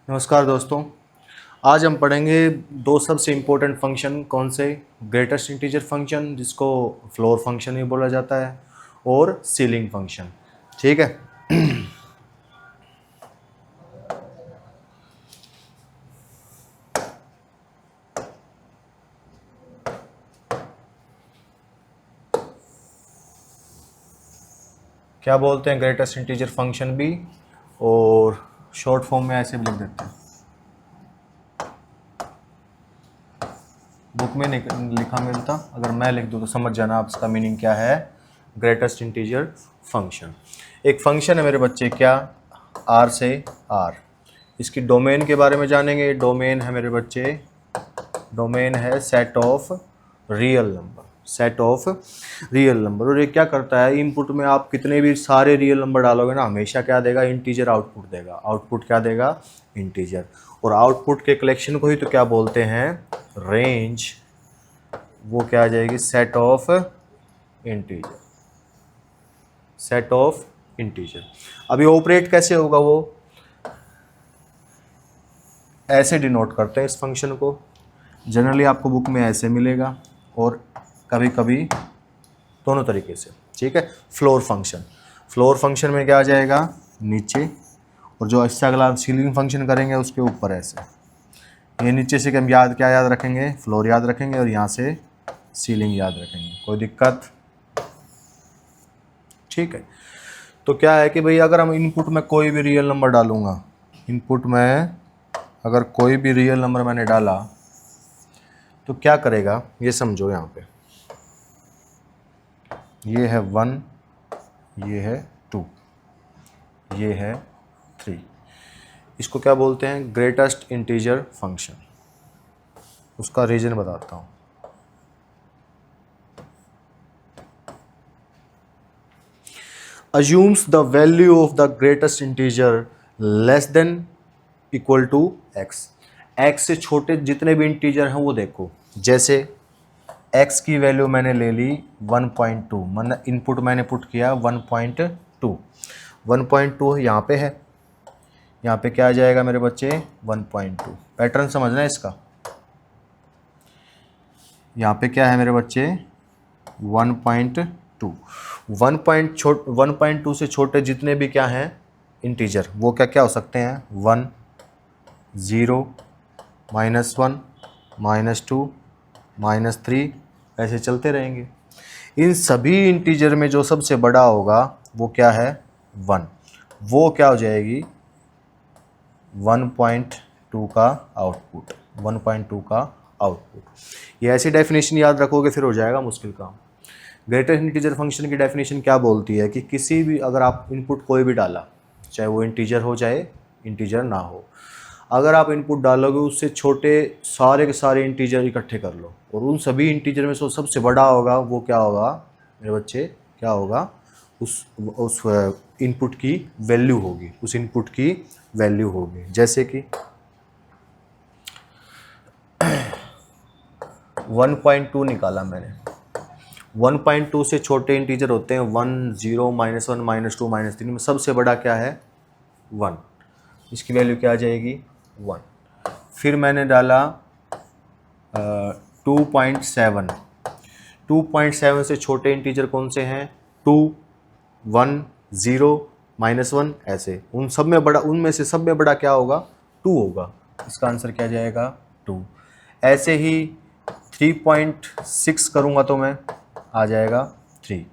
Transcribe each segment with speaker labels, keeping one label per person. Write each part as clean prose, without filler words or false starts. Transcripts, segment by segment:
Speaker 1: नमस्कार दोस्तों। आज हम पढ़ेंगे दो सबसे इम्पोर्टेंट फंक्शन। कौन से? ग्रेटेस्ट इंटीजर फंक्शन, जिसको फ्लोर फंक्शन भी बोला जाता है, और सीलिंग फंक्शन। ठीक है। क्या बोलते हैं? ग्रेटेस्ट इंटीजर फंक्शन भी, और शॉर्ट फॉर्म में ऐसे भी लिख देते हैं। बुक में लिखा मिलता, अगर मैं लिख दूँ तो समझ जाना आप इसका मीनिंग क्या है। ग्रेटेस्ट इंटीजर फंक्शन एक फंक्शन है मेरे बच्चे, क्या? आर से आर। इसकी डोमेन के बारे में जानेंगे। डोमेन है मेरे बच्चे, डोमेन है set of real number, set of real number. और ये क्या करता है, इनपुट में आप कितने भी सारे रियल नंबर डालोगे ना, हमेशा क्या देगा? इंटीजर आउटपुट देगा। आउटपुट क्या देगा? इंटीजर। और आउटपुट के कलेक्शन को ही तो क्या बोलते हैं? रेंज। वो क्या आ जाएगी? Set of integer, set of integer. अभी ऑपरेट कैसे होगा? वो ऐसे डिनोट करते हैं इस फंक्शन को। जनरली आपको बुक में ऐसे मिलेगा, और कभी कभी दोनों तरीके से। ठीक है। फ्लोर फंक्शन, फ्लोर फंक्शन में क्या आ जाएगा? नीचे, और जो इससे अगला सीलिंग फंक्शन करेंगे उसके ऊपर ऐसे। ये नीचे से हम क्या याद रखेंगे? फ्लोर याद रखेंगे, और यहाँ से सीलिंग याद रखेंगे। कोई दिक्कत? ठीक है। तो क्या है कि भाई, अगर हम इनपुट में कोई भी रियल नंबर डालूंगा, इनपुट में अगर कोई भी रियल नंबर मैंने डाला तो क्या करेगा ये समझो। यहाँ पे ये है 1, ये है 2, ये है 3। इसको क्या बोलते हैं? Greatest integer function. उसका रीजन बताता हूँ। assumes the value of the greatest integer less than equal to x। x से छोटे जितने भी इंटीजर हैं वो देखो। जैसे x की वैल्यू मैंने ले ली 1.2, मतलब इनपुट मैंने पुट किया 1.2। 1.2 यहाँ पे है, यहाँ पे क्या आ जाएगा मेरे बच्चे? 1.2। पैटर्न समझना है इसका। यहाँ पे क्या है मेरे बच्चे? 1.2। 1.2 से छोटे जितने भी क्या हैं इंटीजर, वो क्या क्या हो सकते हैं? 1, 0, -1, -2, -3, ऐसे चलते रहेंगे। इन सभी इंटीजर में जो सबसे बड़ा होगा वो क्या है? 1। वो क्या हो जाएगी? 1.2 का आउटपुट, 1.2 का आउटपुट। ये ऐसी डेफिनेशन याद रखोगे फिर हो जाएगा मुश्किल काम। ग्रेटेस्ट इंटीजर फंक्शन की डेफिनेशन क्या बोलती है कि किसी भी, अगर आप इनपुट कोई भी डाला, चाहे वो इंटीजर हो चाहे इंटीजर ना हो, अगर आप इनपुट डालोगे उससे छोटे सारे के सारे इंटीजर इकट्ठे कर लो, और उन सभी इंटीजर में से सबसे बड़ा होगा वो क्या होगा मेरे बच्चे? क्या होगा? उस इनपुट की वैल्यू होगी, उस इनपुट की वैल्यू होगी। जैसे कि 1.2 निकाला मैंने। 1.2 से छोटे इंटीजर होते हैं 1, 0, -1, -2, -3 में सबसे बड़ा क्या है? 1। इसकी वैल्यू क्या आ जाएगी? 1। फिर मैंने डाला 2.7। 2.7 से छोटे इंटीजर कौन से हैं? 2, 1, 0, -1, ऐसे। उन सब में बड़ा, उनमें से सब में बड़ा क्या होगा? 2 होगा। इसका आंसर क्या जाएगा? 2। ऐसे ही 3.6 करूँगा तो मैं आ जाएगा 3।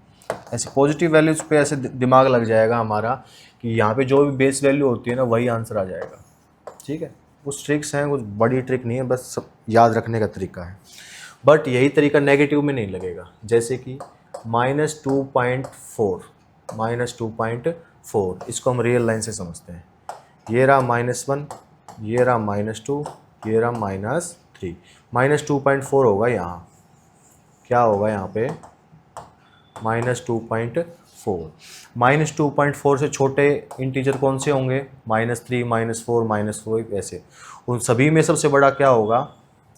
Speaker 1: ऐसे पॉजिटिव वैल्यूज पे ऐसे दिमाग लग जाएगा हमारा कि यहाँ पे जो भी बेस वैल्यू होती है ना वही आंसर आ जाएगा। ठीक है। कुछ ट्रिक्स हैं, कुछ बड़ी ट्रिक नहीं है, बस सब याद रखने का तरीका है। बट यही तरीका नेगेटिव में नहीं लगेगा। जैसे कि -2.4, -2.4, इसको हम रियल लाइन से समझते हैं। ये रहा -1, ये रहा -2, ये रहा -3। -2.4 होगा यहाँ। क्या होगा यहाँ पे? -2.4। -2.4 से छोटे इंटीजर कौन से होंगे? -3, -4, -4, ऐसे। उन सभी में सबसे बड़ा क्या होगा?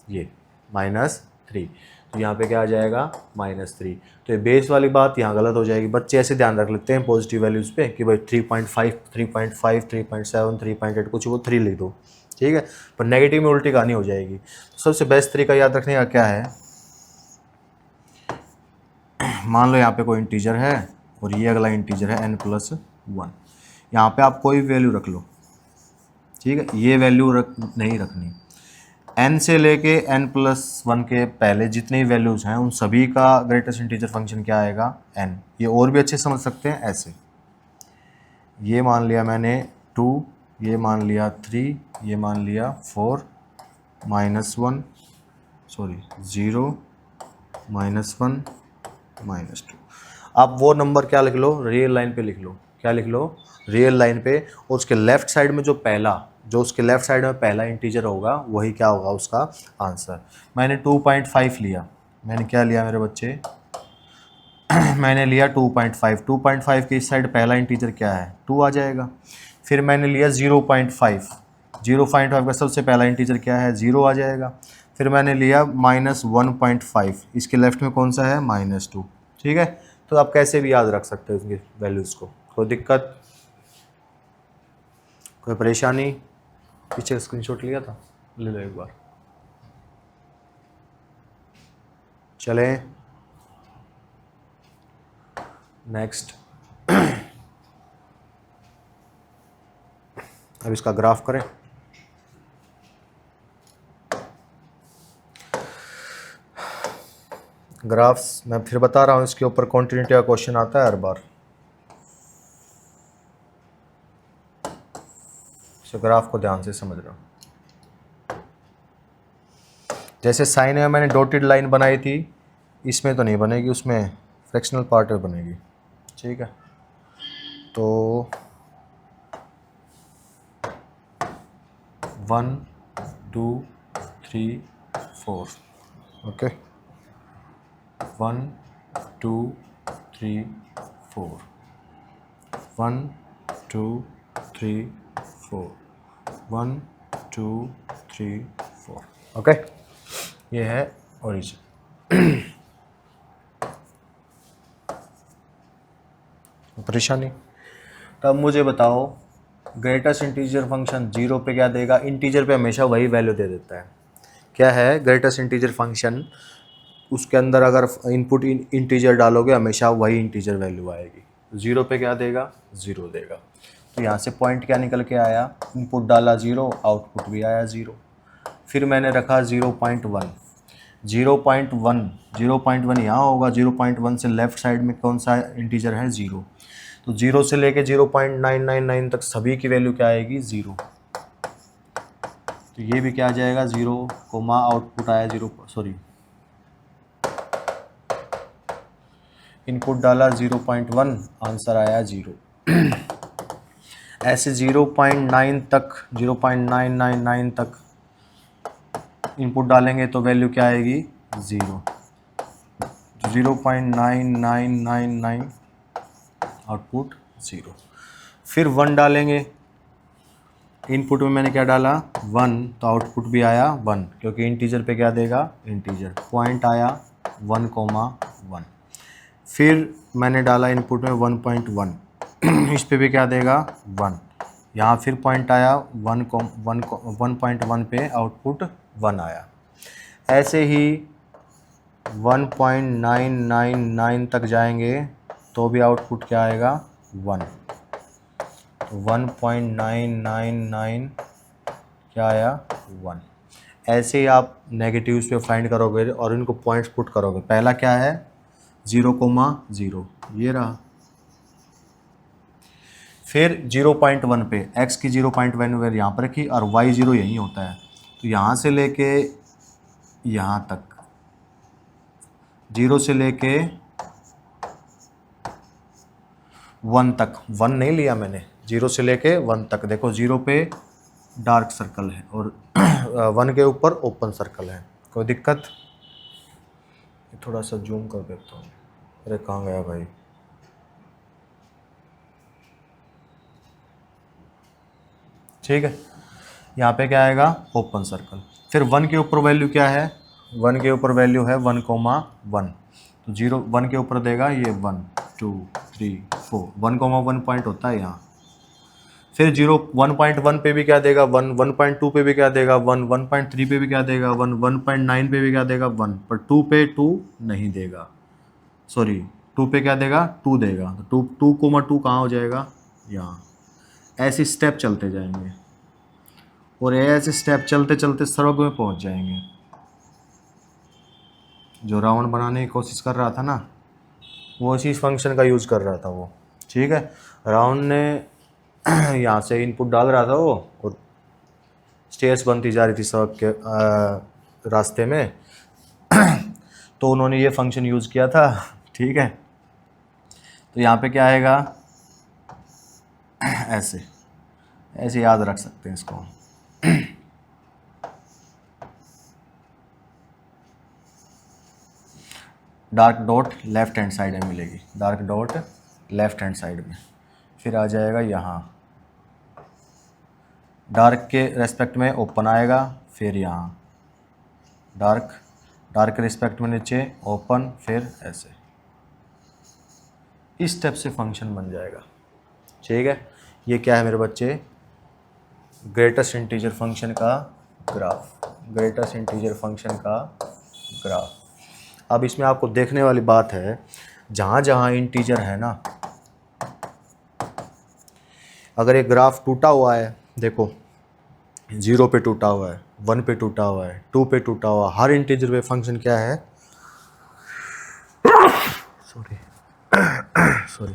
Speaker 1: ये -3। तो यहाँ पे क्या आ जाएगा -3। तो ये बेस वाली बात यहाँ गलत हो जाएगी। बच्चे ऐसे ध्यान रख लेते हैं पॉजिटिव वैल्यूज़ पे कि भाई 3.5, 3.5, 3.7, 3.8 कुछ वो 3 लिख दो, ठीक है, पर नेगेटिव में उल्टी कहानी हो जाएगी। तो सबसे बेस्ट तरीका याद रखने का क्या है, मान लो यहाँ पे कोई इंटीजर है और ये अगला इंटीजर है n+1। यहाँ पे आप कोई भी वैल्यू रख लो, ठीक है, ये वैल्यू नहीं रखनी। n से लेके n+1 के पहले जितनी वैल्यूज़ हैं उन सभी का ग्रेटेस्ट इंटीजर फंक्शन क्या आएगा, n। ये और भी अच्छे समझ सकते हैं ऐसे, ये मान लिया मैंने 2, ये मान लिया 3, ये मान लिया 4, -1 सॉरी 0, -1, -2। आप वो नंबर क्या लिख लो, रियल लाइन पे लिख लो, क्या लिख लो, रियल लाइन पे, और उसके लेफ्ट साइड में जो उसके लेफ्ट साइड में पहला इंटीजर होगा वही क्या होगा उसका आंसर। मैंने 2.5 लिया, मैंने क्या लिया मेरे बच्चे मैंने लिया 2.5, 2.5 के इस साइड पहला इंटीजर क्या है, 2 आ जाएगा। फिर मैंने लिया 0.5, 0.5 का सबसे पहला इंटीजर क्या है, 0 आ जाएगा। फिर मैंने लिया -1.5, इसके लेफ्ट में कौन सा है, -2, ठीक है। तो आप कैसे भी याद रख सकते हो इसकी वैल्यूज़ को, कोई दिक्कत, कोई परेशानी। पीछे स्क्रीनशॉट लिया था, ले लो एक बार। चलें नेक्स्ट। अब इसका ग्राफ करें। ग्राफ्स मैं फिर बता रहा हूँ, इसके ऊपर कॉन्टिन्यूटी का क्वेश्चन आता है हर बार। इस ग्राफ को ध्यान से समझ रहा हूँ। जैसे साइन में मैंने डॉटेड लाइन बनाई थी, इसमें तो नहीं बनेगी, उसमें फ्रैक्शनल पार्ट में बनेगी, ठीक है। तो 1 2 3 4, ओके, 1 2 3 4, 1 2 3 4, 1 2 3 4, ओके। ये है ओरिजिन। परेशानी। तब मुझे बताओ ग्रेटेस्ट इंटीजर फंक्शन 0 पे क्या देगा, इंटीजर पे हमेशा वही वैल्यू दे देता है। क्या है ग्रेटेस्ट इंटीजर फंक्शन, उसके अंदर अगर इनपुट इंटीजर डालोगे हमेशा वही इंटीजर वैल्यू आएगी। 0 पे क्या देगा, 0 देगा। तो यहाँ से पॉइंट क्या निकल के आया, इनपुट डाला 0, आउटपुट भी आया 0। फिर मैंने रखा 0.1, 0.1 यहाँ होगा, 0.1 से लेफ्ट साइड में कौन सा इंटीजर है, 0। तो 0 से लेके 0.999 तक सभी की वैल्यू क्या आएगी, 0। तो ये भी क्या आ जाएगा 0, कोमा आउटपुट आया 0, सॉरी इनपुट डाला 0.1, आंसर आया 0। ऐसे 0.9 तक, 0.999 तक इनपुट डालेंगे तो वैल्यू क्या आएगी, 0। 0.9999 आउटपुट 0। फिर 1 डालेंगे, इनपुट में मैंने क्या डाला 1, तो आउटपुट भी आया 1, क्योंकि इंटीजर पे क्या देगा, इंटीजर। पॉइंट आया 1,1। फिर मैंने डाला इनपुट में 1.1, इस पे भी क्या देगा 1। यहाँ फिर पॉइंट आया 1.1 पे आउटपुट 1 आया। ऐसे ही 1.999 तक जाएंगे तो भी आउटपुट क्या आएगा, 1। 1.999 क्या आया, 1। ऐसे ही आप नेगेटिव्स पे फाइंड करोगे और इनको पॉइंट्स पुट करोगे। पहला क्या है 0,0, ये रहा। फिर 0.1 पे x की 0.1 यहाँ पर रखी और y0 यहीं होता है, तो यहाँ से लेके यहाँ तक, 0 से लेके 1 तक, 1 नहीं लिया मैंने, 0 से लेके 1 तक। देखो 0 पे डार्क सर्कल है और 1 के ऊपर ओपन सर्कल है, कोई दिक्कत। थोड़ा सा जूम कर देता हूँ, अरे कहाँ गया भाई, ठीक है। यहाँ पे क्या आएगा, ओपन सर्कल। फिर 1 के ऊपर वैल्यू क्या है, 1 के ऊपर वैल्यू है 1,1, तो 0 1 के ऊपर देगा ये 1 2 3 4, 1,1 पॉइंट होता है यहाँ। फिर 0 1.1 पे भी क्या देगा 1, 1.2 पे भी क्या देगा 1, 1.3 पे भी क्या देगा 1, 1.9 पे भी क्या देगा 1, पर 2 पे 2 नहीं देगा, सॉरी 2 पे क्या देगा 2 देगा, तो 2,2 कहाँ हो जाएगा यहाँ। ऐसे स्टेप चलते जाएंगे और ऐसे स्टेप चलते चलते सर्व में पहुँच जाएंगे। जो राउंड बनाने की कोशिश कर रहा था ना, वो इसी फंक्शन का यूज़ कर रहा था वो, ठीक है। राउंड ने यहाँ से इनपुट डाल रहा था वो, और स्टेयर्स बनती जा रही थी सबक के रास्ते में तो उन्होंने ये फंक्शन यूज़ किया था, ठीक है। तो यहाँ पे क्या आएगा, ऐसे ऐसे याद रख सकते हैं इसको। Dark dot left hand side में मिलेगी, dark dot left hand side में, फिर आ जाएगा यहाँ डार्क के रेस्पेक्ट में ओपन आएगा, फिर यहाँ डार्क के रिस्पेक्ट में नीचे ओपन, फिर ऐसे, इस स्टेप से फंक्शन बन जाएगा, ठीक है। ये क्या है मेरे बच्चे, ग्रेटेस्ट इंटीजर फंक्शन का ग्राफ, ग्रेटेस्ट इंटीजर फंक्शन का ग्राफ। अब इसमें आपको देखने वाली बात है, जहाँ जहाँ इंटीजर है ना, अगर एक ग्राफ टूटा हुआ है, देखो 0 पे टूटा हुआ है, 1 पे टूटा हुआ है, 2 पे टूटा हुआ, हर इंटीजर पे फंक्शन क्या है, सॉरी सॉरी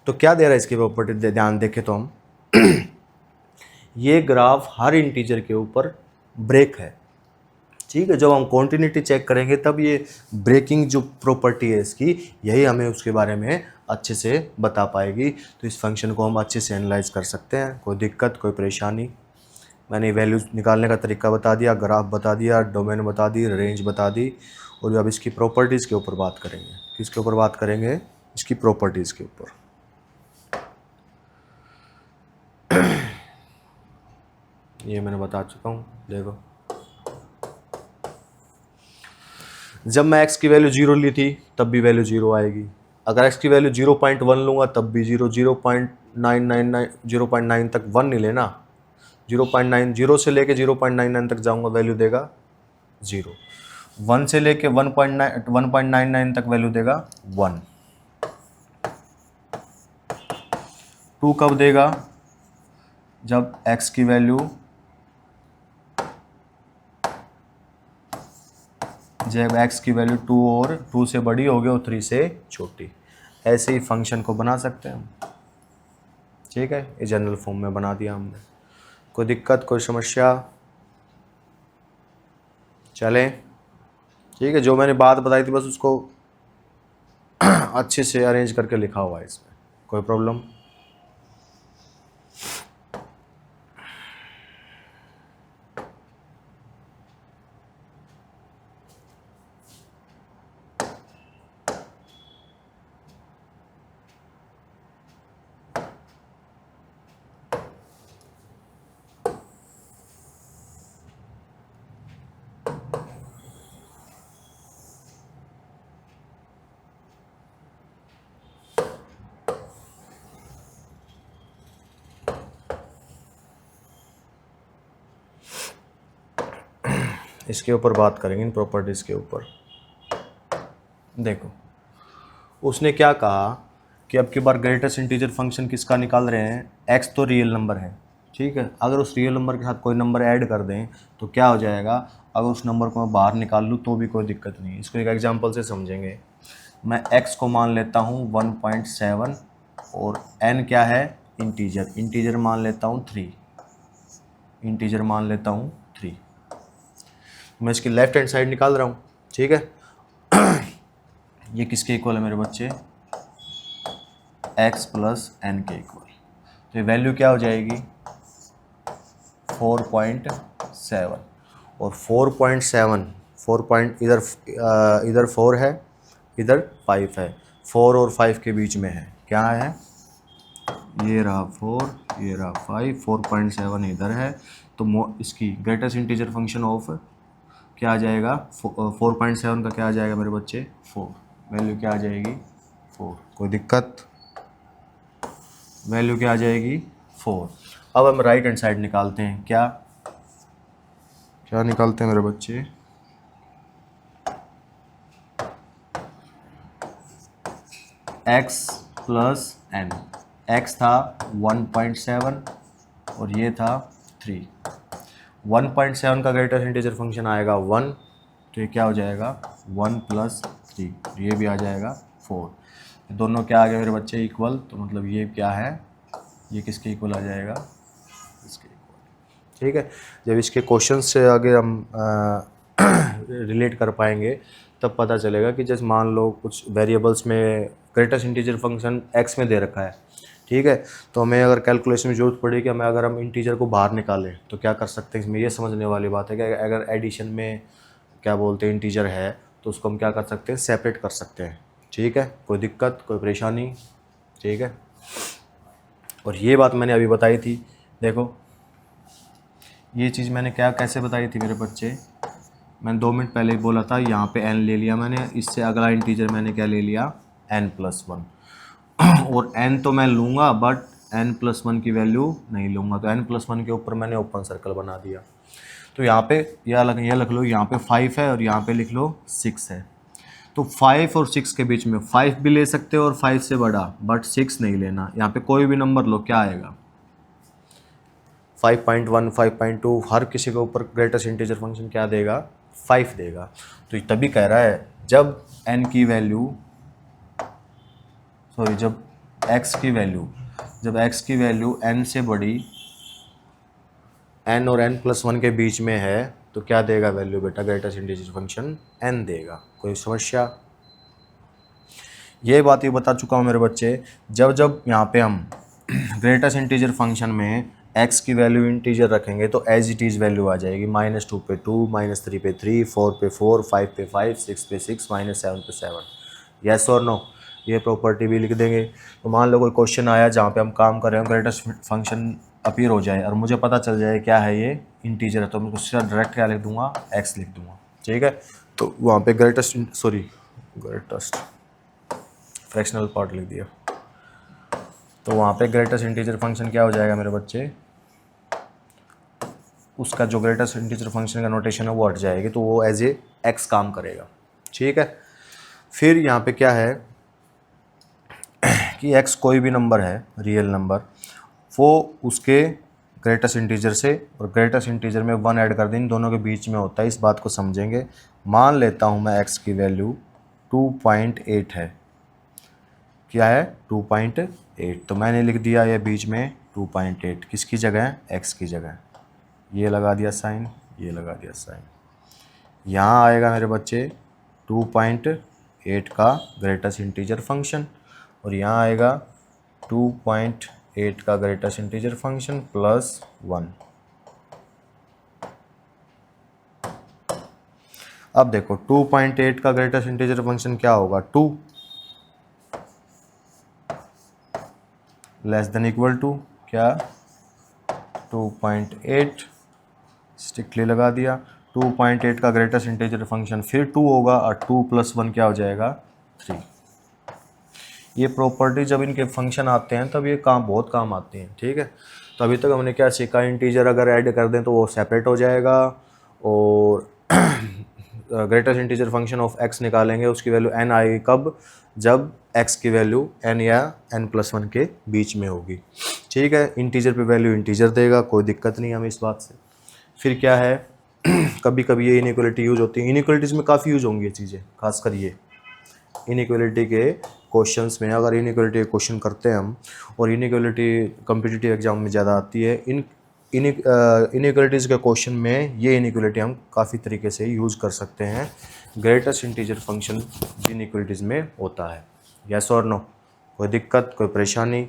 Speaker 1: तो क्या दे रहा है इसकी प्रॉपर्टी, ध्यान देखें तो हम ये ग्राफ हर इंटीजर के ऊपर ब्रेक है, ठीक है। जब हम कॉन्टिन्यूटी चेक करेंगे तब ये ब्रेकिंग जो प्रॉपर्टी है इसकी, यही हमें उसके बारे में अच्छे से बता पाएगी। तो इस फंक्शन को हम अच्छे से एनालाइज कर सकते हैं, कोई दिक्कत कोई परेशानी। मैंने वैल्यूज निकालने का तरीका बता दिया, ग्राफ बता दिया, डोमेन बता दी, रेंज बता दी, और अब इसकी प्रॉपर्टीज़ के ऊपर बात करेंगे। किसके ऊपर बात करेंगे, इसकी प्रॉपर्टीज़ के ऊपर। ये मैंने बता चुका हूँ, देखो जब मैं x की वैल्यू 0 ली थी तब भी वैल्यू 0 आएगी, अगर x की वैल्यू 0.1 लूँगा तब भी 0, 0.999 0.9 तक 1 नहीं लेना, 0.90 से लेके 0.99 तक जाऊँगा वैल्यू देगा 0, 1 से लेके 1.99 तक वैल्यू देगा 1, 2 कब देगा, जब x की वैल्यू जब x की वैल्यू 2 और 2 से बड़ी होगी और 3 से छोटी। ऐसे ही फंक्शन को बना सकते हैं हम, ठीक है। ये जनरल फॉर्म में बना दिया हमने, कोई दिक्कत कोई समस्या, चलें ठीक है। जो मैंने बात बताई थी बस उसको अच्छे से अरेंज करके लिखा हुआ है इसमें, कोई प्रॉब्लम। इसके ऊपर बात करेंगे, इन प्रॉपर्टीज़ के ऊपर। देखो उसने क्या कहा कि अब की बार ग्रेटेस्ट इंटीजर फंक्शन किसका निकाल रहे हैं, x तो रियल नंबर है, ठीक है। अगर उस रियल नंबर के साथ कोई नंबर ऐड कर दें तो क्या हो जाएगा, अगर उस नंबर को मैं बाहर निकाल लूँ तो भी कोई दिक्कत नहीं। इसको एक एग्जांपल से समझेंगे। मैं x को मान लेता हूँ 1.7 और n क्या है, इंटीजर मान लेता हूँ 3, इंटीजर मान लेता हूँ 3। मैं इसकी लेफ्ट हैंड साइड निकाल रहा हूँ, ठीक है। ये किसके इक्वल है मेरे बच्चे, x प्लस n के इक्वल। तो ये वैल्यू क्या हो जाएगी 4.7, और 4.7 इधर 4 है, इधर 5 है, 4 और 5 के बीच में है, क्या है ये रहा 4, ये रहा 5, 4.7 इधर है, तो इसकी ग्रेटेस्ट इंटीजर फंक्शन ऑफ क्या आ जाएगा, 4.7 का क्या आ जाएगा मेरे बच्चे, 4, वैल्यू क्या आ जाएगी 4, कोई दिक्कत, वैल्यू क्या आ जाएगी 4। अब हम राइट हैंड साइड निकालते हैं, क्या क्या निकालते हैं मेरे बच्चे, x प्लस एन, x था 1.7 और ये था 3, 1.7 का ग्रेटेस्ट इंटीजर फंक्शन आएगा 1, तो ये क्या हो जाएगा 1 प्लस 3, ये भी आ जाएगा 4, दोनों क्या आ गए मेरे बच्चे इक्वल, तो मतलब ये क्या है, ये किसके इक्वल आ जाएगा, इसके इक्वल। ठीक है, जब इसके क्वेश्चन से आगे हम रिलेट कर पाएंगे तब पता चलेगा कि जैसे मान लो कुछ वेरिएबल्स में ग्रेटेस्ट इंटीजर फंक्शन x में दे रखा है, ठीक है, तो हमें अगर कैलकुलेशन में जरूरत पड़ेगी, हमें अगर हम इंटीजर को बाहर निकालें तो क्या कर सकते हैं, इसमें ये समझने वाली बात है कि अगर एडिशन में क्या बोलते हैं इंटीजर है तो उसको हम क्या कर सकते हैं, सेपरेट कर सकते हैं। ठीक है, कोई दिक्कत कोई परेशानी, ठीक है। और ये बात मैंने अभी बताई थी, देखो ये चीज़ मैंने क्या कैसे बताई थी मेरे बच्चे, मैंने 2 मिनट पहले बोला था, यहाँ पे n ले लिया मैंने, इससे अगला इंटीजर मैंने क्या ले लिया n+1 और n तो मैं लूँगा बट n+1 की वैल्यू नहीं लूँगा, तो n+1 के ऊपर मैंने ओपन सर्कल बना दिया। तो यहाँ पे यह लिख लो, यहाँ पे 5 है और यहाँ पे लिख लो 6 है, तो 5 और 6 के बीच में 5 भी ले सकते हो और 5 से बड़ा, बट 6 नहीं लेना। यहाँ पे कोई भी नंबर लो, क्या आएगा 5.1, 5.2, हर किसी के ऊपर ग्रेटेस्ट इंटीजर फंक्शन क्या देगा 5 देगा। तो तभी कह रहा है जब n की वैल्यू जब x की वैल्यू n से बड़ी, n और n+1 के बीच में है, तो क्या देगा वैल्यू बेटा, ग्रेटेस्ट इंटीजर फंक्शन n देगा। कोई समस्या, ये बात ये बता चुका हूँ मेरे बच्चे, जब जब यहाँ पे हम ग्रेटेस्ट इंटीजर फंक्शन में x की वैल्यू इंटीजर रखेंगे तो एज इट इज़ वैल्यू आ जाएगी, -2 पे 2, -3 पे 3, 4 पे 4, 5 पे 5, 6 पे 6, -7 पे 7, यस और नो। ये प्रॉपर्टी भी लिख देंगे। तो मान लो कोई क्वेश्चन आया जहाँ पे हम काम कर रहे हो, ग्रेटेस्ट फंक्शन अपीयर हो जाए और मुझे पता चल जाए क्या है ये इंटीजर है, तो मैं उससे डायरेक्ट क्या लिख दूंगा, x लिख दूंगा। ठीक है, तो वहाँ पे ग्रेटेस्ट फ्रैक्शनल पार्ट लिख दिया, तो वहाँ पे ग्रेटेस्ट इंटीजर फंक्शन क्या हो जाएगा मेरे बच्चे, उसका जो ग्रेटेस्ट इंटीजर फंक्शन का नोटेशन है वो हट जाएगी, तो वो एज ए एक्स काम करेगा। ठीक है, फिर यहाँ पे क्या है कि x कोई भी नंबर है, रियल नंबर, वो उसके ग्रेटेस्ट इंटीजर से और ग्रेटेस्ट इंटीजर में 1 ऐड कर दें, इन दोनों के बीच में होता है। इस बात को समझेंगे। मान लेता हूँ मैं x की वैल्यू 2.8 है, क्या है 2.8, तो मैंने लिख दिया ये बीच में 2.8 किसकी जगह है, x की जगह, ये लगा दिया साइन, ये लगा दिया साइन। यहाँ आएगा मेरे बच्चे 2.8 का ग्रेटेस्ट इंटीजर फंक्शन और यहाँ आएगा 2.8 का ग्रेटेस्ट इंटीजर फंक्शन +1। अब देखो 2.8 का ग्रेटेस्ट इंटीजर फंक्शन क्या होगा, 2 < क्या 2.8 स्ट्रिक्टली लगा दिया। 2.8 का ग्रेटेस्ट इंटीजर फंक्शन फिर 2 होगा और 2 + 1 क्या हो जाएगा 3। ये प्रॉपर्टी जब इनके फंक्शन आते हैं तब ये बहुत काम आती हैं। ठीक है, तो अभी तक हमने क्या सीखा, इंटीजर अगर ऐड कर दें तो वो सेपरेट हो जाएगा और greatest integer function of x निकालेंगे, उसकी वैल्यू n आएगी कब, जब x की वैल्यू n या n+1 के बीच में होगी। ठीक है, इंटीजर पे वैल्यू इंटीजर देगा, कोई दिक्कत नहीं हमें इस बात से। फिर क्या है कभी कभी ये इनइक्वालिटी यूज होती है, इनइक्वालिटीज़ में काफ़ी यूज होंगी ये चीज़ें, खासकर ये इनइक्वालिटी के क्वेश्चंस में। अगर इनइक्वालिटी क्वेश्चन करते हैं हम और इनइक्वालिटी कॉम्पिटिटिव एग्जाम में ज़्यादा आती है, इनइक्वालिटीज़ के क्वेश्चन में ये इनइक्वालिटी हम काफ़ी तरीके से यूज़ कर सकते हैं। ग्रेटेस्ट इंटीजर फंक्शन इनइक्वालिटीज़ में होता है, यस और नो, कोई दिक्कत कोई परेशानी।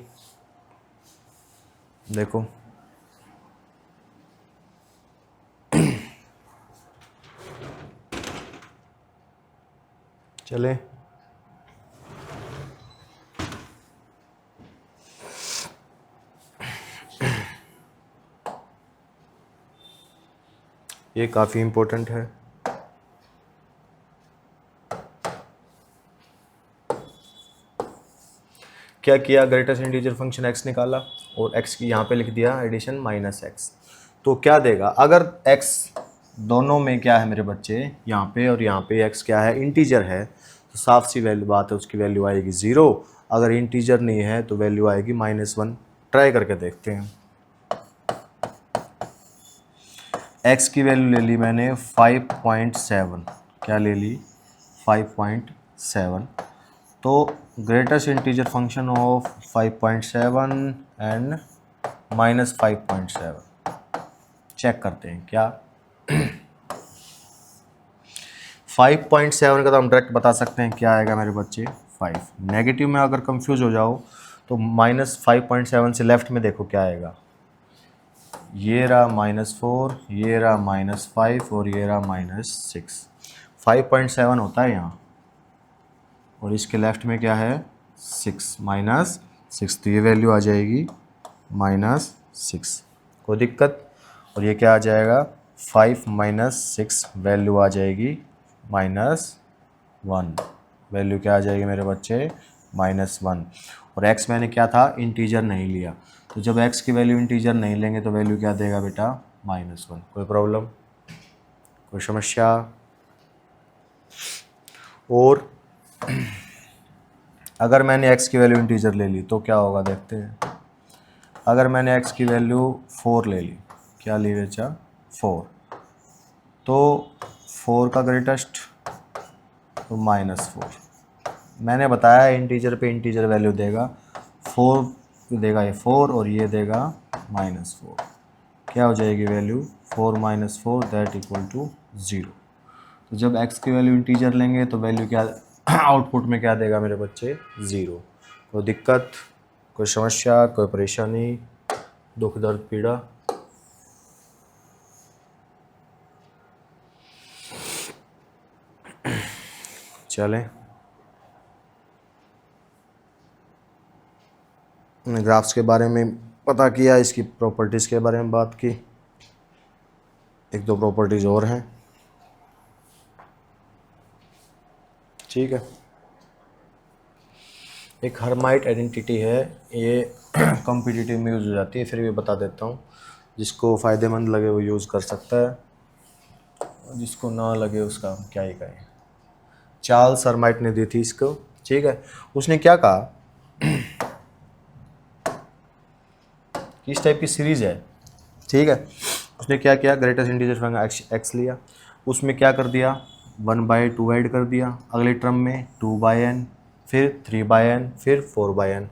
Speaker 1: देखो चले, ये काफ़ी इम्पोर्टेंट है। क्या किया, ग्रेटेस्ट इंटीजर फंक्शन x निकाला और x की यहाँ पे लिख दिया एडिशन -x। तो क्या देगा, अगर x दोनों में क्या है मेरे बच्चे, यहाँ पे और यहाँ पे x क्या है, इंटीजर है, तो साफ सी वैल्यू बात है, उसकी वैल्यू आएगी 0। अगर इंटीजर नहीं है तो वैल्यू आएगी -1। ट्राई करके देखते हैं। x की वैल्यू ले ली मैंने 5.7, क्या ले ली 5.7। तो greatest integer function of 5.7 and -5.7 check करते हैं क्या। 5.7 का तो हम डायरेक्ट बता सकते हैं क्या आएगा मेरे बच्चे 5। नेगेटिव में अगर कंफ्यूज हो जाओ तो -5.7 से लेफ्ट में देखो क्या आएगा, ये रहा -4, ये रहा -5 और ये रहा -6। 5.7 होता है यहाँ और इसके लेफ्ट में क्या है 6 -6, तो ये वैल्यू आ जाएगी -6। कोई दिक्कत। और ये क्या आ जाएगा 5 - 6 वैल्यू आ जाएगी -1। वैल्यू क्या आ जाएगी मेरे बच्चे -1। और x मैंने क्या था इंटीजर नहीं लिया, तो जब x की वैल्यू इंटीजर नहीं लेंगे तो वैल्यू क्या देगा बेटा -1। कोई प्रॉब्लम, कोई समस्या। और अगर मैंने x की वैल्यू इंटीजर ले ली तो क्या होगा देखते हैं। अगर मैंने x की वैल्यू 4 ले ली, क्या ली बेचा 4, तो 4 का ग्रेटेस्ट तो -4। मैंने बताया इंटीजर पे इंटीजर वैल्यू देगा, 4 देगा ये 4 और ये देगा -4। क्या हो जाएगी वैल्यू 4 - 4 दैट इक्वल टू 0। तो जब x की वैल्यू इंटीजर लेंगे तो वैल्यू क्या आउटपुट में क्या देगा मेरे बच्चे 0। कोई दिक्कत, कोई समस्या, कोई परेशानी, दुख दर्द पीड़ा। चलें, ग्राफ्स के बारे में पता किया, इसकी प्रॉपर्टीज़ के बारे में बात की। एक दो प्रॉपर्टीज़ और हैं, ठीक है। एक हर्माइट आइडेंटिटी है, ये कॉम्पिटिटिव में यूज़ हो जाती है, फिर भी बता देता हूँ। जिसको फ़ायदेमंद लगे वो यूज़ कर सकता है, जिसको ना लगे उसका क्या ही कहें। चार्ल्स हर्माइट ने दी थी इसको, ठीक है। उसने क्या कहा, इस टाइप की सीरीज़ है, ठीक है। उसने क्या किया, ग्रेटेस्ट इंटीजर फंक्शन x लिया, उसमें क्या कर दिया 1/2 ऐड कर दिया, अगले टर्म में 2/n, फिर 3/n, फिर 4/n।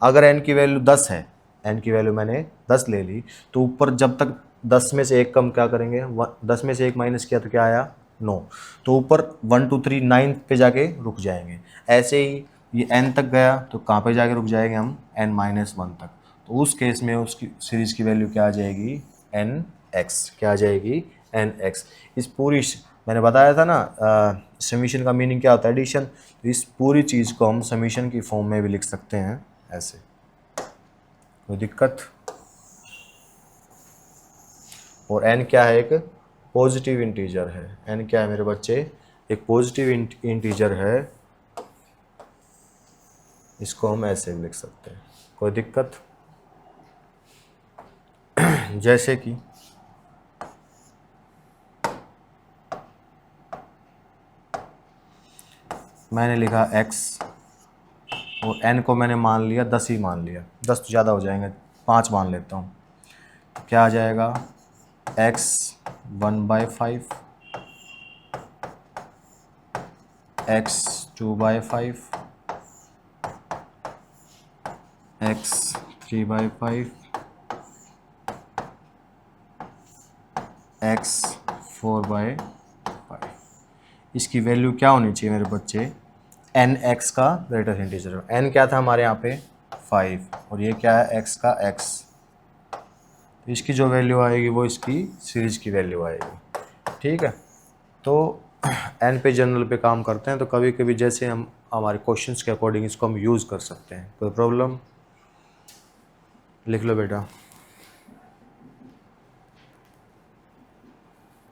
Speaker 1: अगर n की वैल्यू 10 है, n की वैल्यू मैंने 10 ले ली, तो ऊपर जब तक 10 में से एक कम क्या करेंगे, 10 में से एक माइनस किया तो क्या आया 9, तो ऊपर 1 2 3 9 पे जाके रुक जाएंगे। ऐसे ही ये n तक गया तो कहाँ पे जाके रुक जाएंगे हम n-1 तक। तो उस केस में उसकी सीरीज़ की वैल्यू क्या आ जाएगी nx, क्या आ जाएगी nx। इस पूरी मैंने बताया था ना समीशन का मीनिंग क्या होता है एडिशन, तो इस पूरी चीज़ को हम समीशन की फॉर्म में भी लिख सकते हैं ऐसे। कोई दिक्कत। और n क्या है, एक पॉजिटिव इंटीजर है। n क्या है मेरे बच्चे, एक पॉजिटिव इंटीजर है, इसको हम ऐसे भी लिख सकते हैं। कोई दिक्कत। जैसे कि मैंने लिखा x और n को मैंने मान लिया 10 ही मान लिया, 10 तो ज़्यादा हो जाएंगे, 5 मान लेता हूँ। तो क्या आ जाएगा x 1/5, x 2/5, x 3/5, x 4/5। इसकी वैल्यू क्या होनी चाहिए मेरे बच्चे, nx का ग्रेटेस्ट इंटीजर। n क्या था हमारे यहाँ पे 5 और ये क्या है x का x, तो इसकी जो वैल्यू आएगी वो इसकी सीरीज़ की वैल्यू आएगी, ठीक है। तो n पे जनरल पे काम करते हैं, तो कभी कभी जैसे हम हमारे क्वेश्चंस के अकॉर्डिंग इसको हम यूज़ कर सकते हैं। कोई प्रॉब्लम, लिख लो बेटा।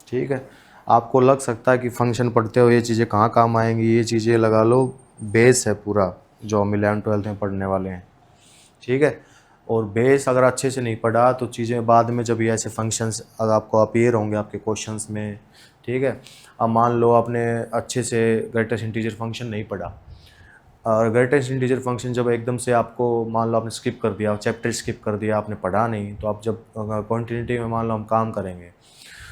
Speaker 1: ठीक है। आपको लग सकता है कि फंक्शन पढ़ते हो ये चीज़ें कहाँ काम आएंगी, ये चीज़ें लगा लो, बेस है पूरा जो हम 11th-12th में पढ़ने वाले हैं। ठीक है। और बेस अगर अच्छे से नहीं पढ़ा तो चीज़ें बाद में जब ये ऐसे फंक्शंस अगर आपको अपीयर होंगे आपके क्वेश्चंस में, ठीक है। अब मान लो आपने अच्छे से ग्रेटेस्ट इंटीजर फंक्शन नहीं पढ़ा, और ग्रेटेस्ट इंटीजर फंक्शन जब एकदम से आपको मान लो आपने स्किप कर दिया, चैप्टर स्किप कर दिया, आपने पढ़ा नहीं, तो आप जब कॉन्टिन्यूटी में मान लो हम काम करेंगे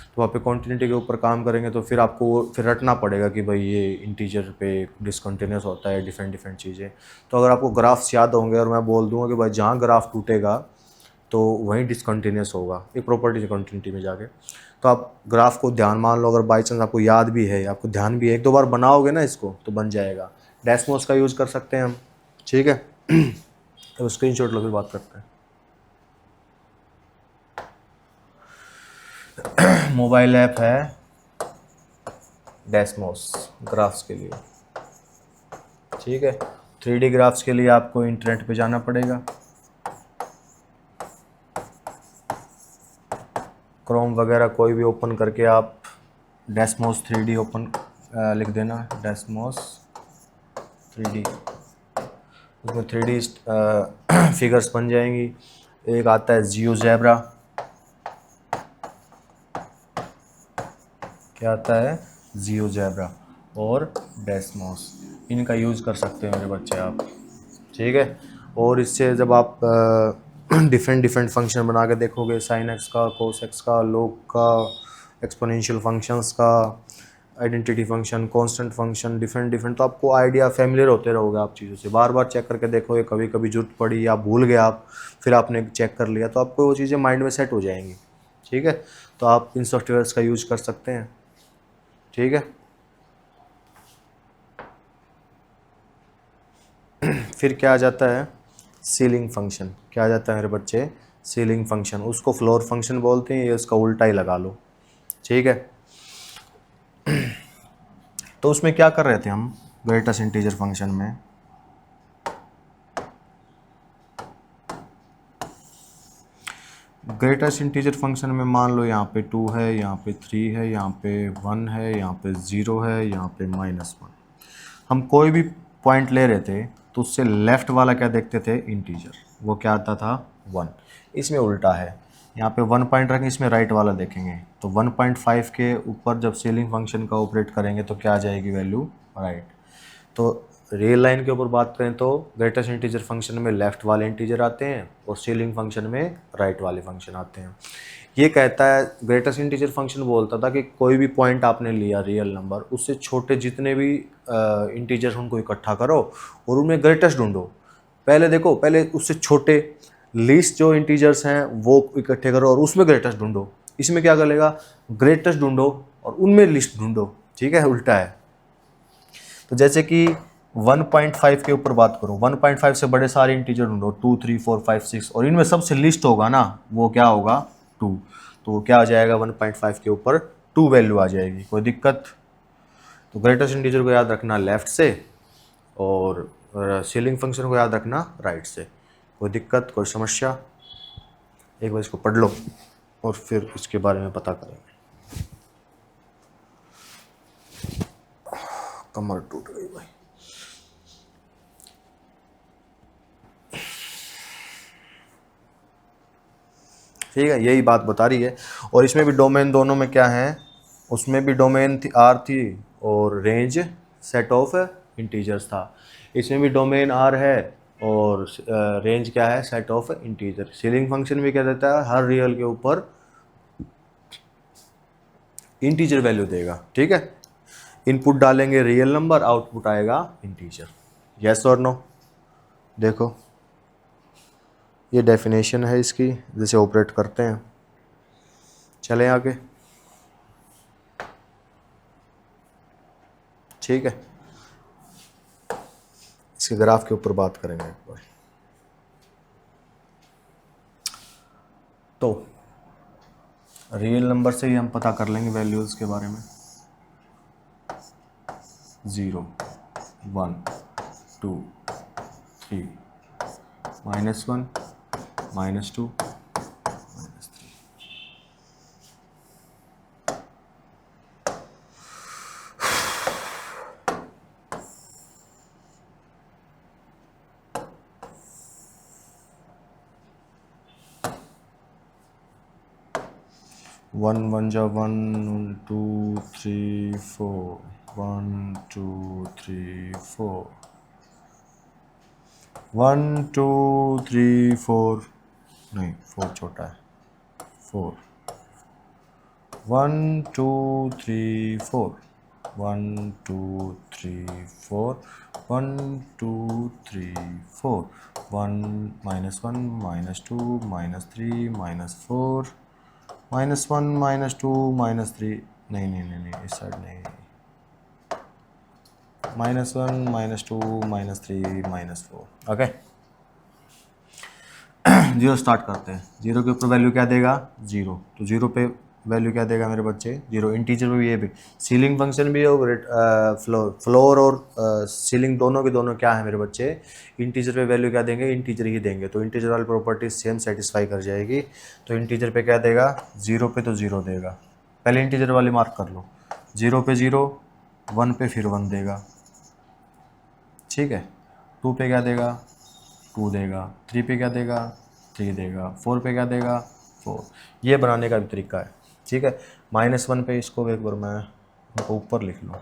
Speaker 1: तो वहाँ पे कॉन्टिन्यूटी के ऊपर काम करेंगे तो फिर आपको फिर रटना पड़ेगा कि भाई ये इंटीजर पे डिसकंटिन्यूस होता है, डिफरेंट डिफरेंट चीज़ें। तो अगर आपको ग्राफ्स याद होंगे और मैं बोल दूंगा कि भाई जहाँ ग्राफ टूटेगा तो वहीं डिसकंटिन्यूस होगा, एक प्रॉपर्टी कॉन्टिन्यूटी में जाके, तो आप ग्राफ को ध्यान मान लो, अगर बाई चांस आपको याद भी है, आपको ध्यान भी है, एक दो बार बनाओगे ना इसको तो बन जाएगा। डेस्मोस का यूज़ कर सकते हैं हम, ठीक है। तो स्क्रीनशॉट लो, फिर बात करते हैं। मोबाइल ऐप है डेस्मोस ग्राफ्स के लिए, ठीक है। 3D ग्राफ्स के लिए आपको इंटरनेट पे जाना पड़ेगा, क्रोम वगैरह कोई भी ओपन करके आप डेस्मोस 3D ओपन लिख देना, डेस्मोस 3D, उसमें 3D फिगर्स बन जाएंगी। एक आता है जियोजेब्रा, क्या आता है, जियोजेब्रा और डेस्मोस, इनका यूज़ कर सकते हैं मेरे बच्चे आप, ठीक है। और इससे जब आप डिफरेंट डिफरेंट फंक्शन बना के देखोगे, साइन एक्स का, कोस एक्स का, लोग का, एक्सपोनेंशियल फंक्शंस का, identity function, constant function, different different, तो आपको आइडिया फैमिलियर होते रहोगे आप चीज़ों से, बार बार चेक करके देखोगे, कभी कभी जरूरत पड़ी या भूल गए आप, फिर आपने चेक कर लिया तो आपको वो चीज़ें माइंड में सेट हो जाएंगी, ठीक है। तो आप इन सॉफ्टवेयर्स का यूज़ कर सकते हैं, ठीक है। फिर क्या आ जाता है, सीलिंग फंक्शन। क्या आ जाता है मेरे बच्चे, सीलिंग फंक्शन, उसको फ्लोर फंक्शन बोलते हैं, ये उसका उल्टा ही लगा लो, ठीक है। तो उसमें क्या कर रहे थे हम ग्रेटेस्ट इंटीजर फंक्शन में, ग्रेटेस्ट इंटीजर फंक्शन में मान लो यहाँ पे 2 है, यहाँ पे 3 है, यहाँ पे 1 है, यहाँ पे 0 है, यहाँ पे -1, हम कोई भी पॉइंट ले रहे थे तो उससे लेफ्ट वाला क्या देखते थे, इंटीजर, वो क्या आता था 1। इसमें उल्टा है, यहाँ पे 1 पॉइंट रखेंगे, इसमें राइट वाला देखेंगे, तो 1.5 के ऊपर जब सीलिंग फंक्शन का ऑपरेट करेंगे तो क्या आ जाएगी वैल्यू, राइट। तो रियल लाइन के ऊपर बात करें तो ग्रेटेस्ट इंटीजर फंक्शन में लेफ्ट वाले इंटीजर आते हैं और सीलिंग फंक्शन में राइट वाले फंक्शन आते हैं। ये कहता है, ग्रेटेस्ट इंटीजर फंक्शन बोलता था कि कोई भी पॉइंट आपने लिया रियल नंबर, उससे छोटे जितने भी इंटीजर उनको इकट्ठा करो और उनमें ग्रेटेस्ट ढूंढो। पहले देखो, पहले उससे छोटे लीस्ट जो इंटीजर्स हैं वो इकट्ठे करो और उसमें ग्रेटेस्ट ढूंढो। इसमें क्या करेगा, ग्रेटेस्ट ढूंढो और उनमें लिस्ट ढूंढो, ठीक है, उल्टा है। तो जैसे कि 1.5 के ऊपर बात करो, 1.5 से बड़े सारे इंटीजर ढूंढो, 2 3 4 5 6, और इनमें सबसे लिस्ट होगा ना, वो क्या होगा 2, तो क्या आ जाएगा 1.5 के ऊपर 2 वैल्यू आ जाएगी, कोई दिक्कत। तो ग्रेटेस्ट इंटीजर को याद रखना लेफ्ट से और सीलिंग फंक्शन को याद रखना राइट से, कोई दिक्कत, कोई समस्या। एक बार इसको पढ़ लो और फिर इसके बारे में पता करेंगे। कमर टूट गई भाई। ठीक है, यही बात बता रही है। और इसमें भी डोमेन दोनों में क्या है, उसमें भी डोमेन थी आर थी और रेंज सेट ऑफ इंटीजर्स था, इसमें भी डोमेन आर है और रेंज क्या है, set of integer. Ceiling function भी क्या देता है, हर रियल के ऊपर इंटीजर वैल्यू देगा, ठीक है। इनपुट डालेंगे रियल नंबर, आउटपुट आएगा इंटीजर, यस और नो। देखो ये डेफिनेशन है इसकी, जिसे ऑपरेट करते हैं। चलें आगे, ठीक है। इसके ग्राफ के ऊपर बात करेंगे एक बार। तो रियल नंबर से ही हम पता कर लेंगे वैल्यूज़ के बारे में, 0 1 2 3 -1 -2 -3। 1 1 जा 1 2 3 4 1 2 3 4 1 2 3 4 नहीं 4 छोटा है 4 1 2 3 4 1 2 3 4 1 2 3 4 1 -1 -2 -3 -4 -1 -2 -3 नहीं नहीं नहीं नहीं इस साइड नहीं -1 -2 -3 -4 ओके। जीरो स्टार्ट करते हैं। जीरो के ऊपर वैल्यू क्या देगा? जीरो। तो जीरो पे वैल्यू क्या देगा मेरे बच्चे? जीरो। इंटीजर में भी ये भी सीलिंग फंक्शन भी है और फ्लोर और सीलिंग दोनों के दोनों क्या है मेरे बच्चे? इंटीजर पे वैल्यू क्या देंगे? इंटीजर ही देंगे। तो इंटीजर वाली प्रॉपर्टी सेम सेटिस्फाई कर जाएगी। तो इंटीजर पे क्या देगा? जीरो पे तो जीरो देगा। पहले इंटीजर वाली मार्क कर लो। जीरो पे जीरो, वन पे फिर वन देगा, ठीक है। टू पे क्या देगा? टू देगा। थ्री पे क्या देगा? थ्री देगा। फोर पे क्या देगा? फोर। ये बनाने का भी तरीका है, ठीक है। -1 पे इसको एक बार मैं उनको ऊपर लिख लूँ।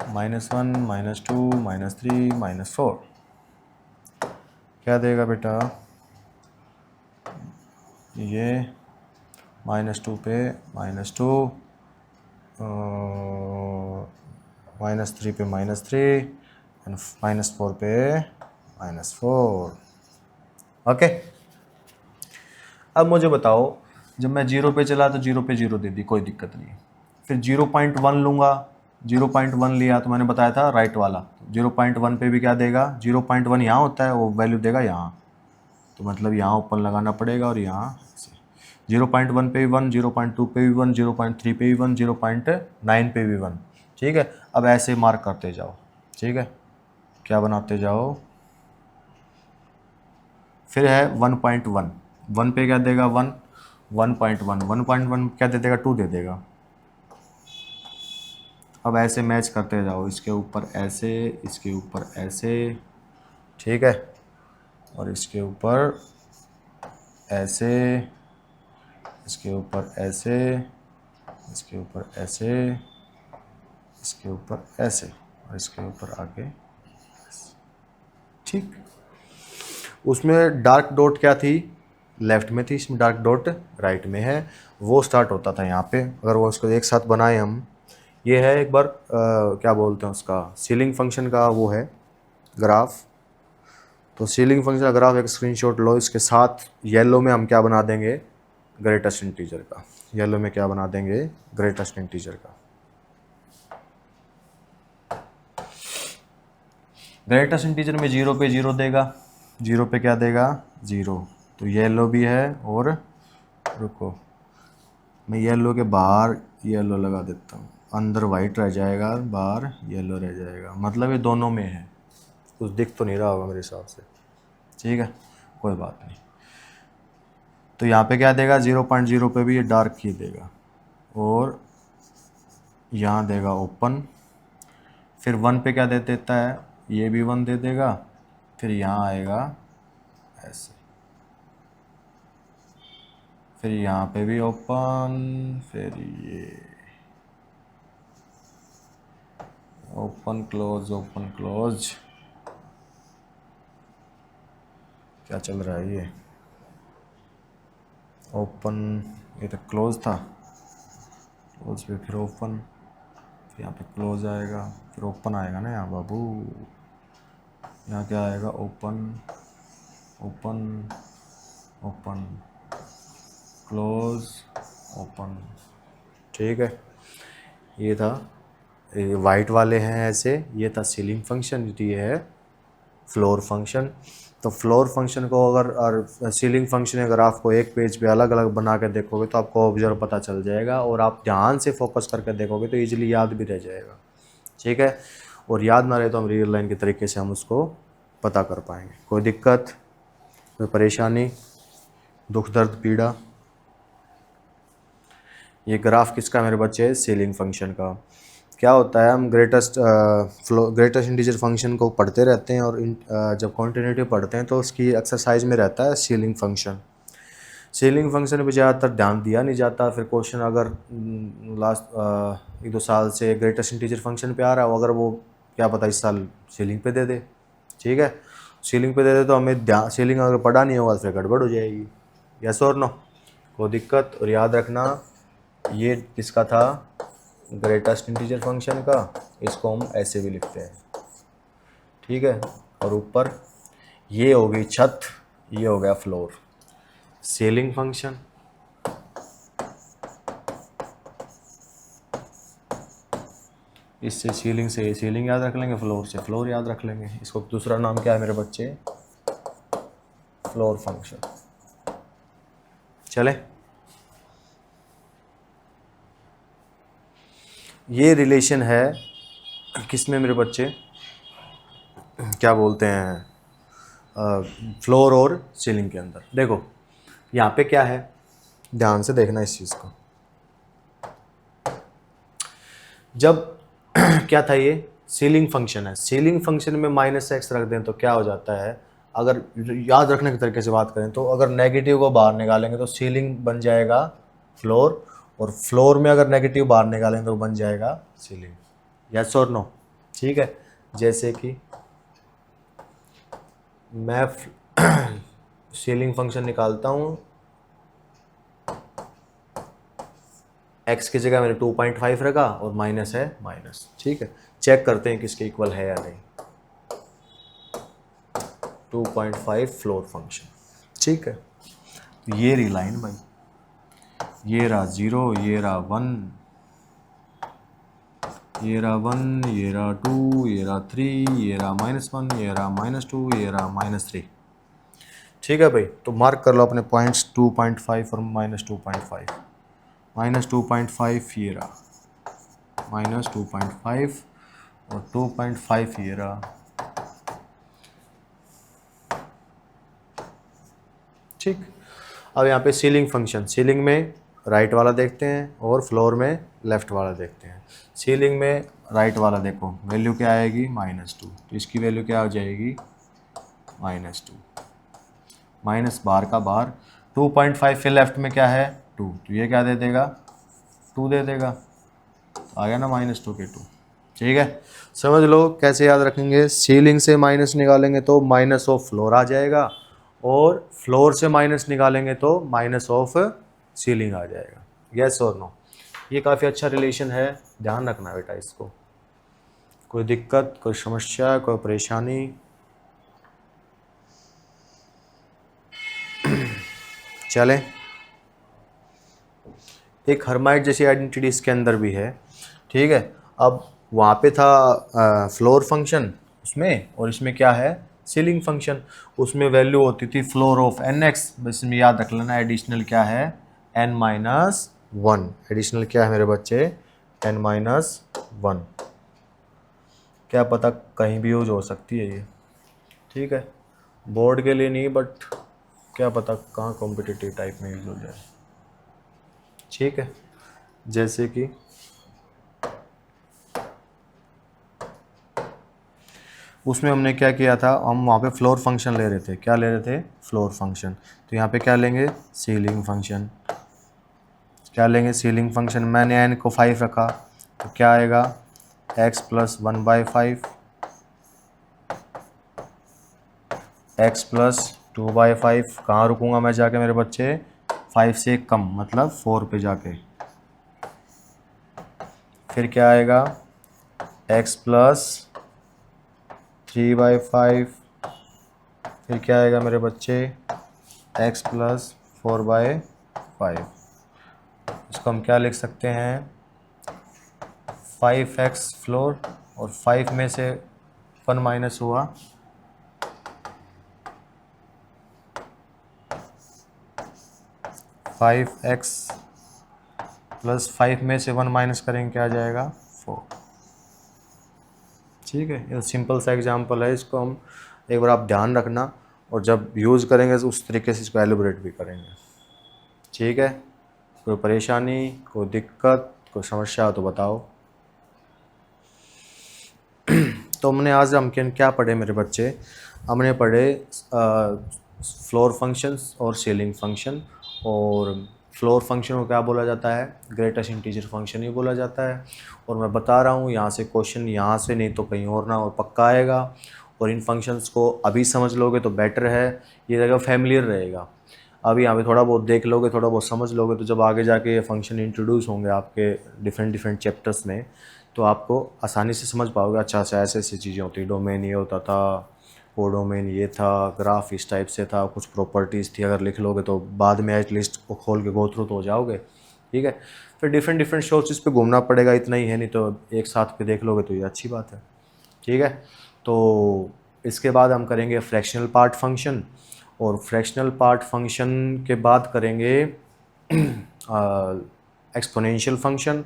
Speaker 1: -1 -2 -3 -4 क्या देगा बेटा? ये -2 पे -2 -3 पे -3 एंड -4 पे -4 ओके। अब मुझे बताओ, जब मैं जीरो पे चला तो जीरो पे जीरो दे दी, कोई दिक्कत नहीं। फिर 0.1 लूँगा, 0.1 लिया तो मैंने बताया था राइट वाला। 0.1 पे भी क्या देगा? 0.1 यहाँ होता है, वो वैल्यू देगा यहाँ। तो मतलब यहाँ ओपन लगाना पड़ेगा और यहाँ 0.1 पे भी 1, 0.2 पे भी 1, 0.3 पे भी 1, 0.9 पे भी 1, ठीक है। अब ऐसे मार्क करते जाओ, ठीक है। क्या बनाते जाओ? फिर है 1.1, 1 पे क्या देगा? 1, 1.1, 1.1 क्या दे देगा? 2 दे देगा। अब ऐसे मैच करते जाओ, इसके ऊपर ऐसे, इसके ऊपर ऐसे, ठीक है, और इसके ऊपर ऐसे, इसके ऊपर ऐसे, इसके ऊपर ऐसे, इसके ऊपर ऐसे, और इसके ऊपर आगे ऐसे, ठीक। उसमें डार्क डॉट क्या थी? लेफ्ट में थी, इसमें डार्क डॉट राइट में है। वो स्टार्ट होता था यहाँ पे। अगर वो उसको एक साथ बनाए हम, ये है एक बार क्या बोलते हैं उसका, सीलिंग फंक्शन का वो है ग्राफ। तो सीलिंग फंक्शन का ग्राफ एक स्क्रीनशॉट लो। इसके साथ येलो में हम क्या बना देंगे? ग्रेटेस्ट इंटीजर का। येलो में क्या बना देंगे? ग्रेटेस्ट इंटीजर का। ग्रेटेस्ट इंटीजर में जीरो पे जीरो देगा। जीरो पे क्या देगा? जीरो। तो येलो भी है, और रुको मैं येलो के बाहर येलो लगा देता हूँ, अंदर वाइट रह जाएगा, बाहर येलो रह जाएगा, मतलब ये दोनों में है। कुछ दिख तो नहीं रहा होगा मेरे हिसाब से, ठीक है, कोई बात नहीं। तो यहाँ पे क्या देगा? 0.0 पे भी ये डार्क ही देगा, और यहाँ देगा ओपन। फिर 1 पे क्या दे देता है? ये भी 1 दे देगा। फिर यहाँ आएगा ऐसे, फिर यहाँ पे भी ओपन, फिर ये ओपन क्लोज, ओपन क्लोज। क्या चल रहा है ये? ओपन, ये तो क्लोज था, क्लोज पे फिर ओपन, फिर यहाँ पे क्लोज आएगा, फिर ओपन आएगा ना यहाँ बाबू। यहाँ क्या आएगा? Open, open, open, close, open, ठीक है। ये था, ये वाइट वाले हैं ऐसे, ये था सीलिंग फंक्शन, ये है फ्लोर फंक्शन। तो फ्लोर फंक्शन को अगर और सीलिंग फंक्शन अगर आपको एक पेज पे अलग अलग बना के देखोगे तो आपको ऑब्जर्व पता चल जाएगा, और आप ध्यान से फोकस करके देखोगे तो इजीली याद भी रह जाएगा, ठीक है। और याद ना रहे तो हम रियल लाइन के तरीके से हम उसको पता कर पाएंगे। कोई दिक्कत, कोई परेशानी, दुख दर्द पीड़ा? ये ग्राफ किसका मेरे बच्चे? सीलिंग फंक्शन का। क्या होता है, हम ग्रेटेस्ट इंटीजर फंक्शन को पढ़ते रहते हैं और जब कॉन्टिन्यूटी पढ़ते हैं तो उसकी एक्सरसाइज में रहता है सीलिंग फंक्शन। सीलिंग फंक्शन पे ज़्यादातर ध्यान दिया नहीं जाता। फिर क्वेश्चन अगर लास्ट 1-2 साल से ग्रेटेस्ट इंटीजर फंक्शन पे आ रहा हो, अगर वो क्या पता इस साल सीलिंग पे दे दे, ठीक है, सीलिंग पे दे दे तो हमें ध्यान, सीलिंग अगर पढ़ा नहीं होगा तो फिर गड़बड़ हो जाएगी। यस और नो, कोई दिक्कत? और याद रखना ये किसका था, ग्रेटेस्ट इंटीजर फंक्शन का, इसको हम ऐसे भी लिखते हैं, ठीक है। और ऊपर ये हो गई छत, ये हो गया फ्लोर, सीलिंग फंक्शन। इससे सीलिंग से सीलिंग याद रख लेंगे, फ्लोर से फ्लोर याद रख लेंगे। इसको दूसरा नाम क्या है मेरे बच्चे, फ्लोर फंक्शन। चले, ये रिलेशन है किसमें मेरे बच्चे, क्या बोलते हैं, फ्लोर और सीलिंग के अंदर। देखो यहाँ पे क्या है, ध्यान से देखना इस चीज़ को। जब क्या था, ये सीलिंग फंक्शन है, सीलिंग फंक्शन में -x रख दें तो क्या हो जाता है, अगर याद रखने के तरीके से बात करें तो अगर नेगेटिव को बाहर निकालेंगे तो सीलिंग बन जाएगा फ्लोर, और फ्लोर में अगर नेगेटिव बाहर निकालेंगे तो बन जाएगा सीलिंग। यस और नो, ठीक है। जैसे कि मैं सीलिंग फंक्शन निकालता हूँ, x की जगह मैंने 2.5 रखा और माइनस है माइनस, ठीक है। चेक करते हैं किसके इक्वल है या नहीं, 2.5 फ्लोर फंक्शन, ठीक है। ये रही लाइन भाई, ये रहा 0, ये रहा 1, ये रहा 1, ये रहा 2, ये रहा 3, ये रहा -1, ये रहा -2, ये रहा -3, ठीक है भाई। तो मार्क कर लो अपने पॉइंट्स 2.5 और -2.5, -2.5 ये रहा, -2.5 और 2.5 ये रहा, ठीक। अब यहाँ पे सीलिंग फंक्शन, सीलिंग में राइट वाला देखते हैं और फ्लोर में लेफ़्ट वाला देखते हैं। सीलिंग में राइट वाला देखो, वैल्यू क्या आएगी, -2, तो इसकी वैल्यू क्या हो जाएगी, -2, माइनस बाहर का बाहर, 2.5 फिर लेफ्ट में क्या है 2, तो ये क्या दे देगा, 2 दे देगा, तो आ गया ना -2 के 2, ठीक है। समझ लो कैसे याद रखेंगे, सीलिंग से माइनस निकालेंगे तो माइनस ऑफ फ्लोर आ जाएगा, और फ्लोर से माइनस निकालेंगे तो माइनस ऑफ सीलिंग आ जाएगा। यस और नो, ये काफ़ी अच्छा रिलेशन है, ध्यान रखना बेटा इसको। कोई दिक्कत, कोई समस्या, कोई परेशानी? चलें, एक हर्माइट जैसी आइडेंटिटी इसके अंदर भी है, ठीक है। अब वहाँ पे था फ्लोर फंक्शन उसमें, और इसमें क्या है, सीलिंग फंक्शन। उसमें वैल्यू होती थी फ्लोर ऑफ nx, बस इसमें याद रख लेना एडिशनल क्या है, n-1, एडिशनल क्या है मेरे बच्चे, n-1। क्या पता कहीं भी यूज हो सकती है ये, ठीक है, बोर्ड के लिए नहीं बट क्या पता कहाँ कॉम्पिटिटिव टाइप में यूज हो जाए, ठीक है। जैसे कि उसमें हमने क्या किया था, हम वहाँ पे फ्लोर फंक्शन ले रहे थे, क्या ले रहे थे, फ्लोर फंक्शन। तो यहाँ पे क्या लेंगे, सीलिंग फंक्शन। क्या लेंगे, सीलिंग फंक्शन। मैंने n को 5 रखा तो क्या आएगा, x + 1/5, x + 2/5। कहाँ रुकूंगा मैं जाके मेरे बच्चे, 5 से कम मतलब 4 पे जाके। फिर क्या आएगा, x + 3/5। फिर क्या आएगा मेरे बच्चे, x + 4/5। इसको हम क्या लिख सकते हैं, 5x फ्लोर, और 5 में से 1 माइनस हुआ, (5x + 5 में से 1 माइनस करेंगे क्या आ जाएगा, 4, ठीक है। ये सिंपल सा एग्जांपल है, इसको हम एक बार आप ध्यान रखना, और जब यूज़ करेंगे तो उस तरीके से इसको एलिब्रेट भी करेंगे, ठीक है। कोई परेशानी, कोई दिक्कत, कोई समस्या हो तो बताओ। तो हमने आज हम क्या पढ़े मेरे बच्चे, हमने पढ़े फ्लोर फंक्शंस और सीलिंग फंक्शन। और फ्लोर फंक्शन को क्या बोला जाता है, ग्रेटेस्ट इंटीजर फंक्शन ही बोला जाता है। और मैं बता रहा हूँ यहाँ से क्वेश्चन यहाँ से नहीं तो कहीं और ना और पक्का आएगा। और इन फंक्शंस को अभी समझ लोगे तो बेटर है, ये जगह फैमिलियर रहेगा। अभी यहाँ पे थोड़ा बहुत देख लोगे, थोड़ा बहुत समझ लोगे, तो जब आगे जाके ये फंक्शन इंट्रोड्यूस होंगे आपके डिफरेंट चैप्टर्स में, तो आपको आसानी से समझ पाओगे। अच्छा अच्छा ऐसे ऐसी चीज़ें होती, डोमेन ये होता था, वो डोमेन ये था, ग्राफ इस टाइप से था, कुछ प्रॉपर्टीज़ थी। अगर लिख लोगे तो बाद में एटलीस्ट वो खोल के गो थ्रू तो हो जाओगे। ठीक है, फिर डिफरेंट सोर्सेज पे घूमना पड़ेगा, इतना ही है, नहीं तो एक साथ पे देख लोगे तो ये अच्छी बात है। ठीक है, तो इसके बाद हम करेंगे फ्रैक्शनल पार्ट फंक्शन। और फ्रैक्शनल पार्ट फंक्शन के बाद करेंगे एक्सपोनेंशियल फंक्शन।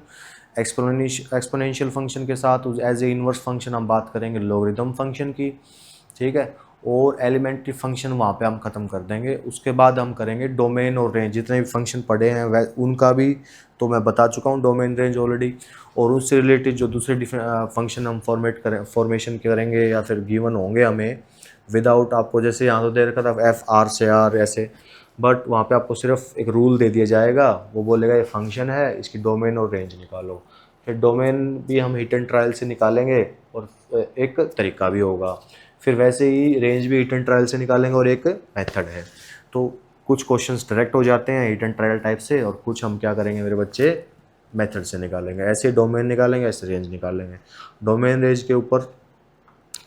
Speaker 1: एक्सपोनेंशियल फंक्शन के साथ एज ए इन्वर्स फंक्शन हम बात करेंगे लॉगरिथम फंक्शन की। ठीक है, और एलिमेंट्री फंक्शन वहाँ पे हम ख़त्म कर देंगे। उसके बाद हम करेंगे डोमेन और रेंज। जितने भी फंक्शन पढ़े हैं वह उनका भी तो मैं बता चुका हूँ, डोमेन रेंज ऑलरेडी। और उससे रिलेटेड जो दूसरे फंक्शन हम फॉर्मेशन करेंगे या फिर गिवन होंगे हमें विदाउट आपको, जैसे यहाँ तो दे रखा था एफ आर से आर ऐसे, बट वहाँ पे आपको सिर्फ एक रूल दे दिया जाएगा, वो बोलेगा ये फंक्शन है, इसकी डोमेन और रेंज निकालो। फिर डोमेन भी हम हिट एंड ट्रायल से निकालेंगे और एक तरीका भी होगा। फिर वैसे ही रेंज भी हिट एंड ट्रायल से निकालेंगे और एक मेथड है। तो कुछ क्वेश्चंस डायरेक्ट हो जाते हैं हिट एंड ट्रायल टाइप से, और कुछ हम क्या करेंगे मेरे बच्चे, मेथड से निकालेंगे। ऐसे डोमेन निकालेंगे, ऐसे रेंज निकालेंगे। डोमेन रेंज के ऊपर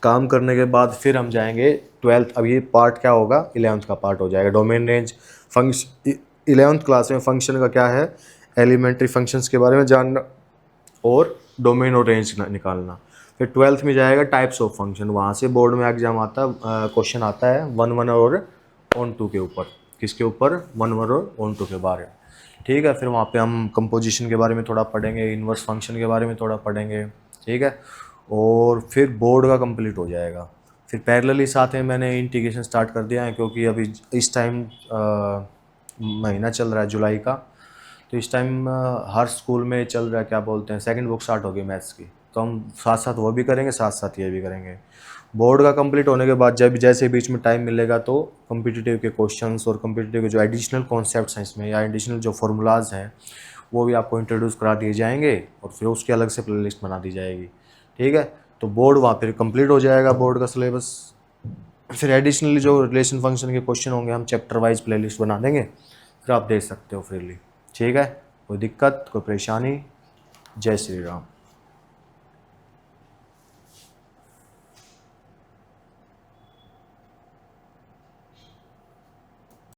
Speaker 1: काम करने के बाद फिर हम जाएंगे 12th। अब ये पार्ट क्या होगा, 11th का पार्ट हो जाएगा। Domain range function 11th class में फंक्शन का क्या है, एलिमेंट्री फंक्शंस के बारे में जानना और डोमेन और रेंज निकालना। फिर 12th में जाएगा टाइप्स ऑफ फंक्शन। वहाँ से बोर्ड में एग्जाम आता क्वेश्चन आता है 1 और ऑन 2 के ऊपर। किसके ऊपर, 1 और ऑन 2 के बारे में। ठीक है, फिर वहाँ पे हम कंपोजिशन के बारे में थोड़ा पढ़ेंगे, इन्वर्स फंक्शन के बारे में थोड़ा पढ़ेंगे। ठीक है, और फिर बोर्ड का कंप्लीट हो जाएगा। फिर पैरेलली साथ में मैंने इंटीग्रेशन स्टार्ट कर दिया है, क्योंकि अभी इस टाइम महीना चल रहा है जुलाई का, तो इस टाइम हर स्कूल में चल रहा है, क्या बोलते हैं, सेकंड बुक स्टार्ट होगी मैथ्स की। तो हम साथ साथ वो भी करेंगे, साथ साथ ये भी करेंगे। बोर्ड का कंप्लीट होने के बाद जब जैसे बीच में टाइम मिलेगा तो कॉम्पिटिटिव के क्वेश्चंस और कॉम्पिटिटिव के जो एडिशनल कॉन्सेप्ट्स हैं इसमें, या एडिशनल जो फार्मूलाज हैं, वो भी आपको इंट्रोड्यूस करा दिए जाएंगे और फिर उसकी अलग से प्लेलिस्ट बना दी जाएगी। ठीक है, तो बोर्ड वहाँ फिर कंप्लीट हो जाएगा, बोर्ड का सिलेबस। फिर एडिशनली जो रिलेशन फंक्शन के क्वेश्चन होंगे हम चैप्टर वाइज प्लेलिस्ट बना देंगे, फिर आप देख सकते हो फ्रीली। ठीक है, कोई दिक्कत, कोई परेशानी? जय श्री राम।